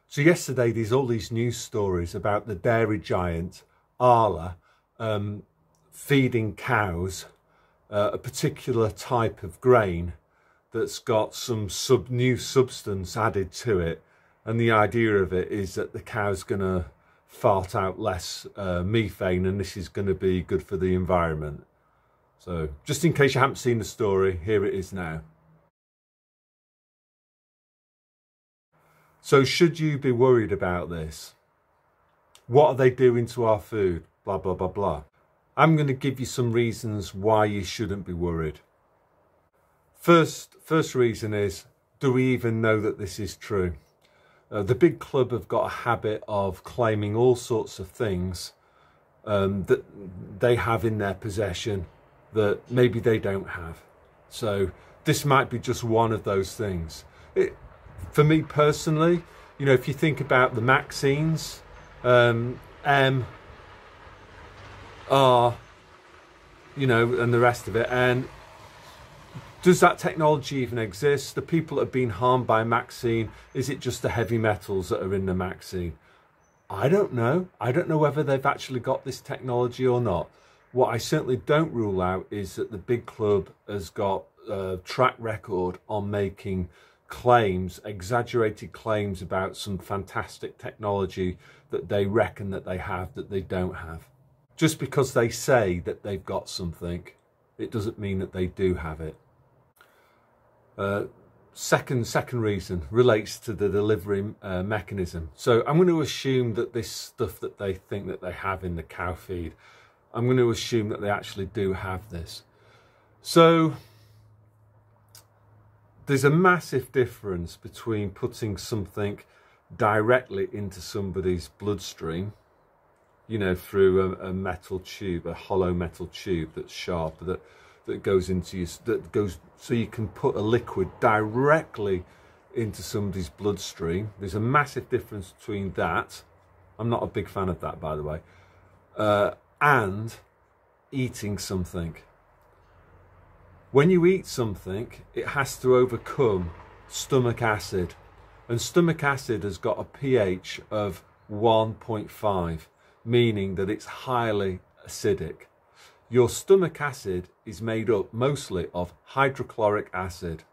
So yesterday, there's all these news stories about the dairy giant Arla feeding cows a particular type of grain that's got some new substance added to it. And the idea of it is that the cow's going to fart out less methane, and this is going to be good for the environment. So just in case you haven't seen the story, here it is now. So should you be worried about this? What are they doing to our food? Blah, blah, blah, blah. I'm going to give you some reasons why you shouldn't be worried. First reason is, do we even know that this is true? The big club have got a habit of claiming all sorts of things that they have in their possession that maybe they don't have. So this might be just one of those things. For me personally, you know, if you think about the Maxines, M, R, you know, and the rest of it, and does that technology even exist? The people that have been harmed by Maxine, is it just the heavy metals that are in the Maxine? I don't know. I don't know whether they've actually got this technology or not. What I certainly don't rule out is that the big club has got a track record on making claims, exaggerated claims about some fantastic technology that they reckon that they have that they don't have. Just because they say that they've got something, it doesn't mean that they do have it. Second reason relates to the delivery mechanism. So I'm going to assume that this stuff that they think that they have in the cow feed, I'm going to assume that they actually do have this. So there's a massive difference between putting something directly into somebody's bloodstream, you know, through a metal tube, a hollow metal tube that's sharp, that goes into you, so you can put a liquid directly into somebody's bloodstream. There's a massive difference between that, I'm not a big fan of that, by the way, and eating something. When you eat something, it has to overcome stomach acid, and stomach acid has got a pH of 1.5, meaning that it's highly acidic. Your stomach acid is made up mostly of hydrochloric acid.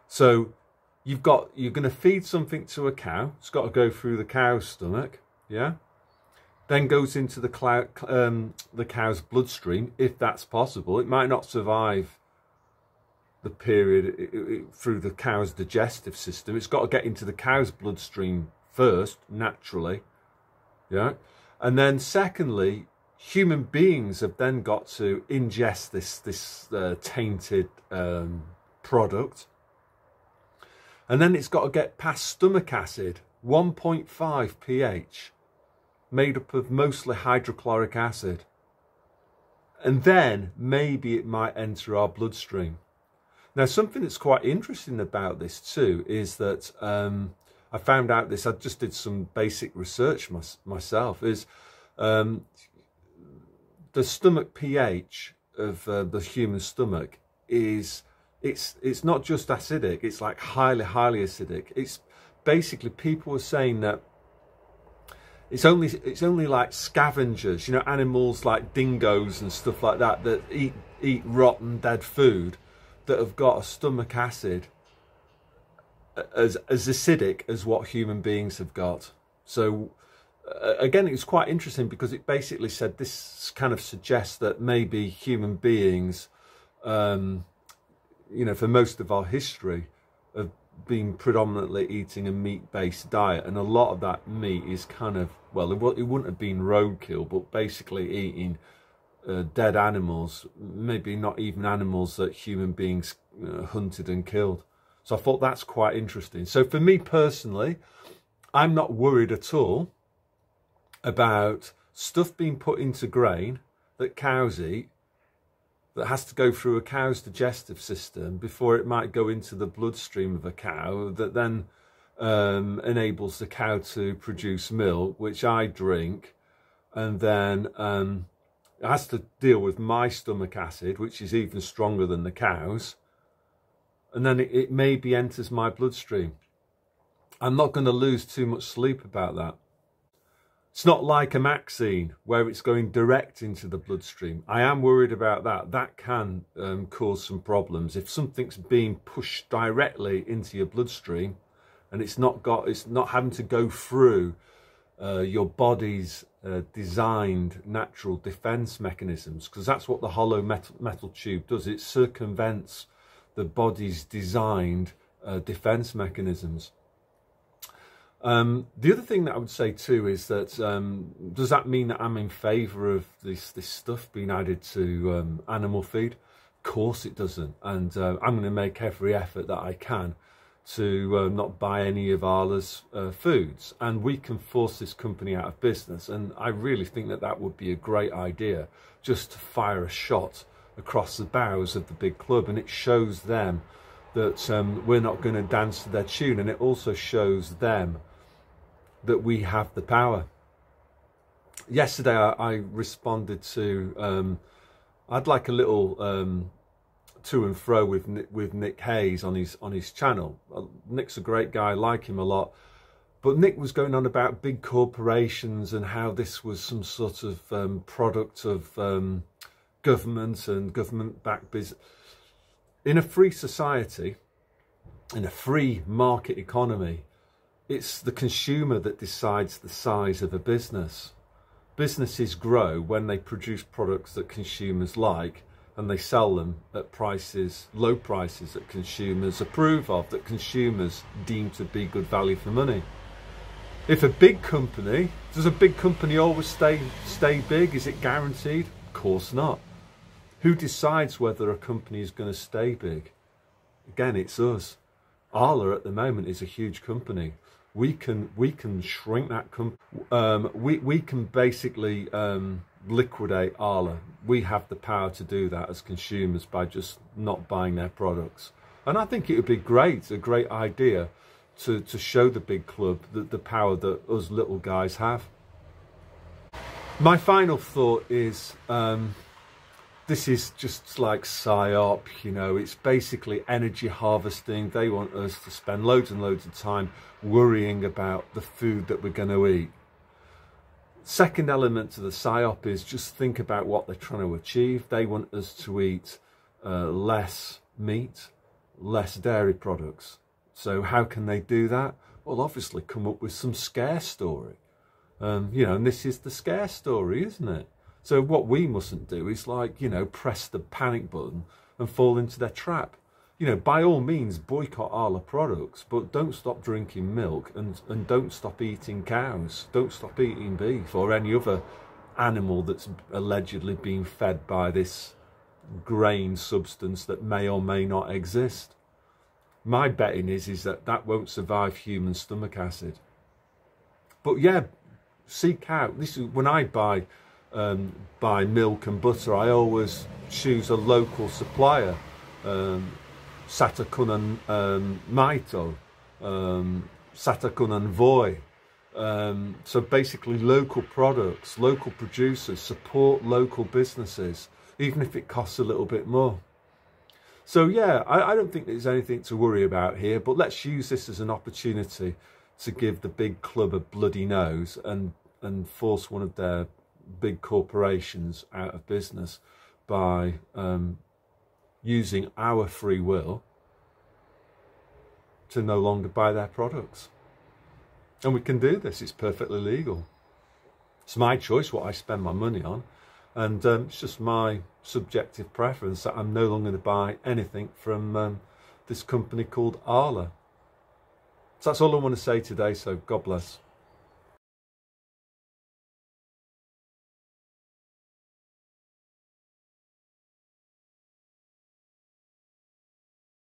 So you're going to feed something to a cow. It's got to go through the cow's stomach, yeah? Then goes into the cow's bloodstream, if that's possible. It might not survive the period through the cow's digestive system. It's got to get into the cow's bloodstream first, naturally, yeah? And then secondly, human beings have then got to ingest this tainted product, and then it's got to get past stomach acid, 1.5 pH, made up of mostly hydrochloric acid, and then maybe it might enter our bloodstream. Now, something that's quite interesting about this too is that I found out this, I just did some basic research myself, is the stomach pH of the human stomach is, it's not just acidic, it's like highly acidic. It's basically, people are saying that it's only like scavengers, you know, animals like dingoes and stuff like that that eat rotten dead food, that have got a stomach acid as acidic as what human beings have got. So again, it's quite interesting because it basically said this kind of suggests that maybe human beings, you know, for most of our history, have been predominantly eating a meat-based diet, and a lot of that meat is kind of, well, it wouldn't have been roadkill, but basically eating dead animals, maybe not even animals that human beings hunted and killed. So I thought that's quite interesting. So for me personally, I'm not worried at all about stuff being put into grain that cows eat, that has to go through a cow's digestive system before it might go into the bloodstream of a cow, that then enables the cow to produce milk, which I drink, and then it has to deal with my stomach acid, which is even stronger than the cow's, and then it maybe enters my bloodstream. I'm not going to lose too much sleep about that. It's not like a vaccine where it's going direct into the bloodstream. I am worried about that. That can cause some problems. If something's being pushed directly into your bloodstream and it's not having to go through your body's designed natural defense mechanisms, because that's what the hollow metal tube does. It circumvents the body's designed defense mechanisms. The other thing that I would say too is that does that mean that I'm in favour of this stuff being added to animal feed? Of course it doesn't, and I'm going to make every effort that I can to not buy any of Arla's foods, and we can force this company out of business. And I really think that that would be a great idea, just to fire a shot across the bows of the big club, and it shows them that we're not going to dance to their tune, and it also shows them that we have the power. Yesterday I responded to I'd like a little to and fro with Nick Hayes on his channel. Nick's a great guy, I like him a lot, but Nick was going on about big corporations and how this was some sort of product of government and government-backed business. In a free society, in a free market economy, it's the consumer that decides the size of a business. Businesses grow when they produce products that consumers like, and they sell them at prices, low prices that consumers approve of, that consumers deem to be good value for money. If a big company, does a big company always stay big? Is it guaranteed? Of course not. Who decides whether a company is going to stay big? Again, it's us. Arla at the moment is a huge company. We can shrink that company. We can basically liquidate Arla. We have the power to do that as consumers by just not buying their products. And I think it would be great, a great idea to show the big club the power that us little guys have. My final thought is, this is just like PSYOP, you know, it's basically energy harvesting. They want us to spend loads and loads of time worrying about the food that we're going to eat. Second element to the PSYOP is just think about what they're trying to achieve. They want us to eat less meat, less dairy products. So how can they do that? Well, obviously come up with some scare story. You know, and this is the scare story, isn't it? So what we mustn't do is, like, you know, press the panic button and fall into their trap. You know, by all means boycott Arla products, but don't stop drinking milk, and don't stop eating cows. Don't stop eating beef or any other animal that's allegedly being fed by this grain substance that may or may not exist. My betting is that that won't survive human stomach acid. But yeah, seek out. This is when I buy milk and butter, I always choose a local supplier. Satakunnan Maito, Satakunnan Voi. So basically local products, local producers, support local businesses, even if it costs a little bit more. So yeah, I don't think there's anything to worry about here, but let's use this as an opportunity to give the big club a bloody nose and force one of their big corporations out of business by using our free will to no longer buy their products. And we can do this, it's perfectly legal. It's my choice what I spend my money on, and it's just my subjective preference that I'm no longer going to buy anything from this company called Arla. So that's all I want to say today, so God bless.